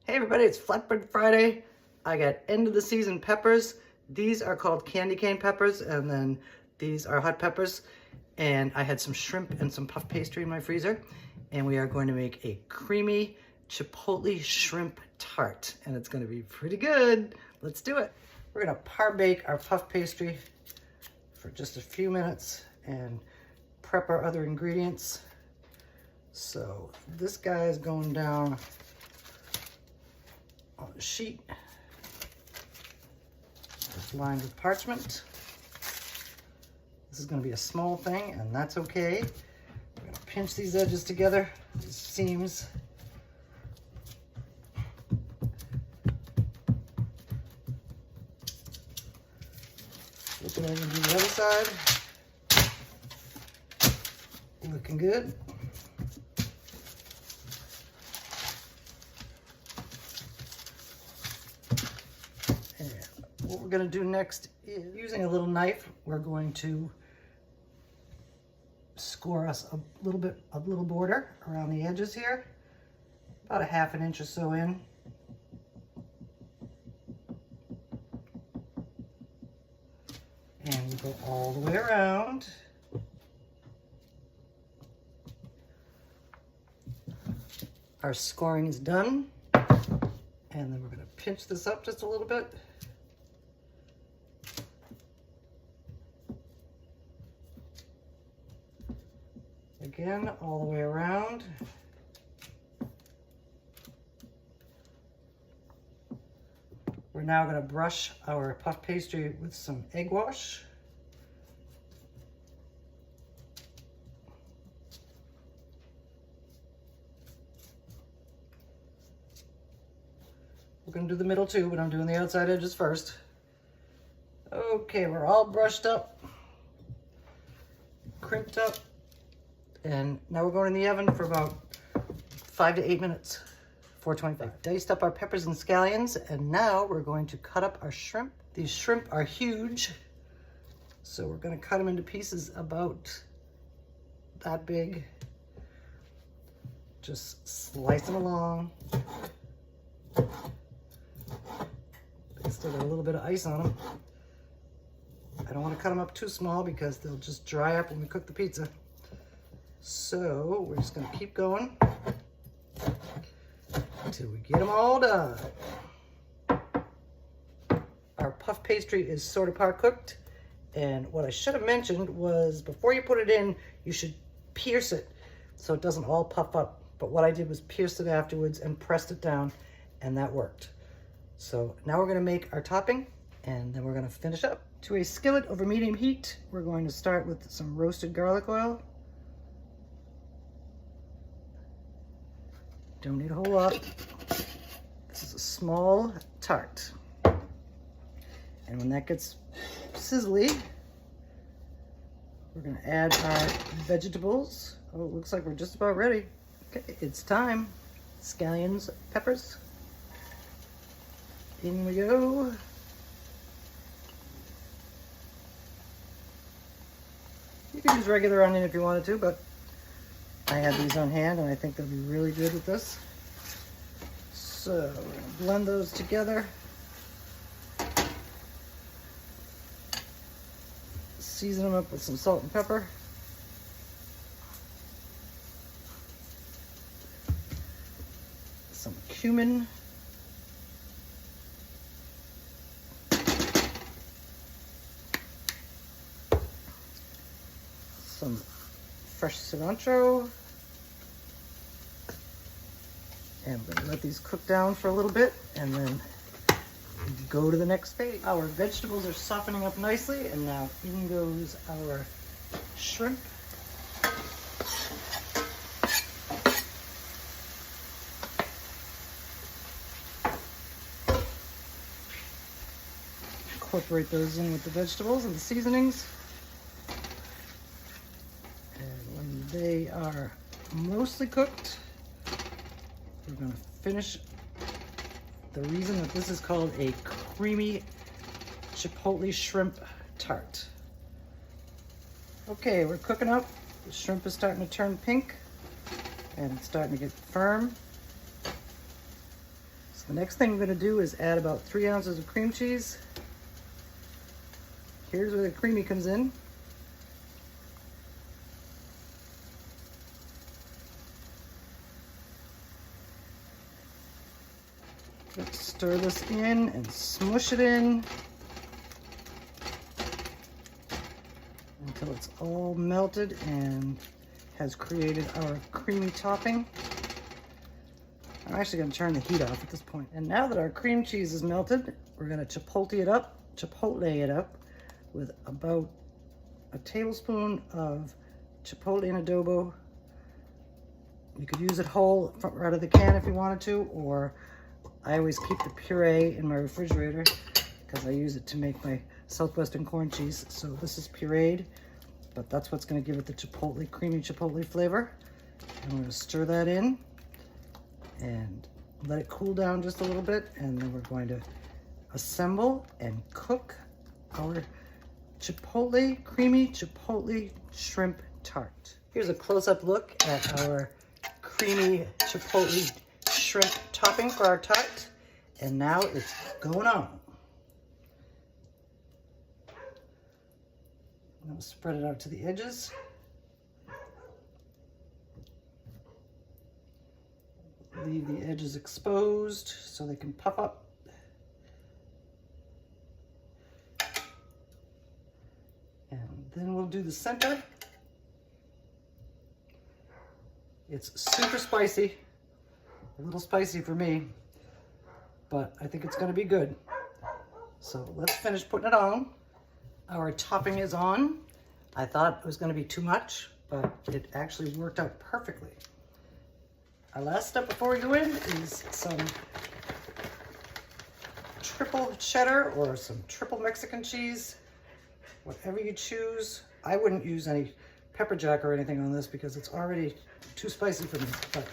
Hey everybody, it's Flatbread Friday. I got end of the season peppers. These are called candy cane peppers, and then these are hot peppers. And I had some shrimp and some puff pastry in my freezer. And we are going to make a creamy Chipotle shrimp tart. And it's gonna be pretty good. Let's do it. We're gonna par-bake our puff pastry for just a few minutes and prep our other ingredients. So this guy is going down on a sheet that's lined with parchment. This is going to be a small thing, and that's okay. We're going to pinch these edges together, these seams. Flipping over to the other side. Looking good. What we're going to do next is, using a little knife, we're going to score us a little border around the edges here, about a ½ inch or so in. And we go all the way around. Our scoring is done. And then we're going to pinch this up just a little bit. Again, all the way around. We're now going to brush our puff pastry with some egg wash. We're going to do the middle too, but I'm doing the outside edges first. Okay, we're all brushed up, crimped up. And now we're going in the oven for about 5 to 8 minutes, 425. Diced up our peppers and scallions, and now we're going to cut up our shrimp. These shrimp are huge, so we're going to cut them into pieces about that big. Just slice them along. They still got a little bit of ice on them. I don't want to cut them up too small because they'll just dry up when we cook the pizza. So we're just going to keep going until we get them all done. Our puff pastry is sort of part cooked, and what I should have mentioned was before you put it in, you should pierce it so it doesn't all puff up. But what I did was pierce it afterwards and pressed it down, and that worked. So now we're going to make our topping, and then we're going to finish up. To a skillet over medium heat, we're going to start with some roasted garlic oil. Don't need a whole lot. This is a small tart. And when that gets sizzly, we're gonna add our vegetables. Oh, it looks like we're just about ready. Okay, it's time. Scallions, peppers. In we go. You can use regular onion if you wanted to, but I had these on hand, and I think they'll be really good with this. So we're going to blend those together. Season them up with some salt and pepper. Some cumin. Some fresh cilantro. And we're gonna let these cook down for a little bit and then go to the next phase. Our vegetables are softening up nicely, and now in goes our shrimp. Incorporate those in with the vegetables and the seasonings. And when they are mostly cooked, we're going to finish. The reason that this is called a creamy Chipotle shrimp tart. Okay, we're cooking up. The shrimp is starting to turn pink and it's starting to get firm. Just The next thing I'm gonna do is add about 3 ounces of cream cheese. Here's where the creamy comes in. Let's stir this in and smush it in until it's all melted and has created our creamy topping. I'm actually going to turn the heat off at this point. And now that our cream cheese is melted, we're going to chipotle it up with about a tablespoon of chipotle and adobo. You could use it whole right out of the can if you wanted to, or I always keep the puree in my refrigerator because I use it to make my Southwestern corn cheese. So this is pureed, but that's what's going to give it the chipotle, creamy chipotle flavor. I'm going to stir that in and let it cool down just a little bit, and then we're going to assemble and cook our chipotle, creamy chipotle shrimp tart. Here's a close-up look at our creamy chipotle shrimp topping for our tart, and now it's going on. I'm going to spread it out to the edges. Leave the edges exposed so they can puff up. And then we'll do the center. It's super spicy, a little spicy for me, but I think it's going to be good. So let's finish putting it on. Our topping is on. I thought it was going to be too much, but it actually worked out perfectly. Our last step before we go in is some triple cheddar or some triple Mexican cheese, whatever you choose. I wouldn't use any pepper jack or anything on this because it's already too spicy for me, but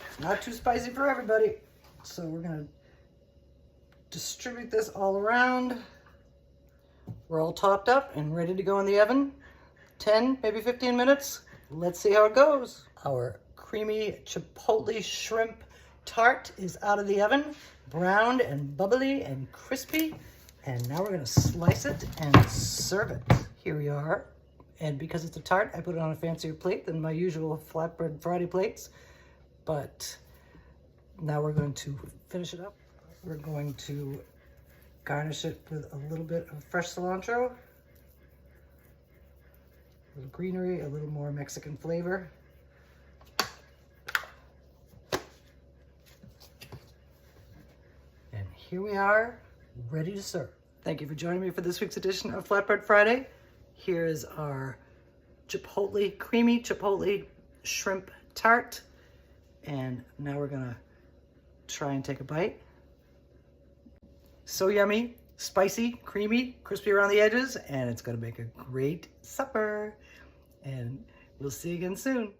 it's not too spicy for everybody. So we're gonna distribute this all around. We're all topped up and ready to go in the oven. 10, maybe 15 minutes. Let's see how it goes. Our creamy chipotle shrimp tart is out of the oven, browned and bubbly and crispy. And now we're gonna slice it and serve it. Here we are. And because it's a tart, I put it on a fancier plate than my usual flatbread Friday plates. But now we're going to finish it up. We're going to garnish it with a little bit of fresh cilantro, a little greenery, a little more Mexican flavor. And here we are, ready to serve. Thank you for joining me for this week's edition of Flatbread Friday. Here is our chipotle, creamy chipotle shrimp tart. And now we're gonna try and take a bite. So yummy, spicy, creamy, crispy around the edges, and it's gonna make a great supper. And we'll see you again soon.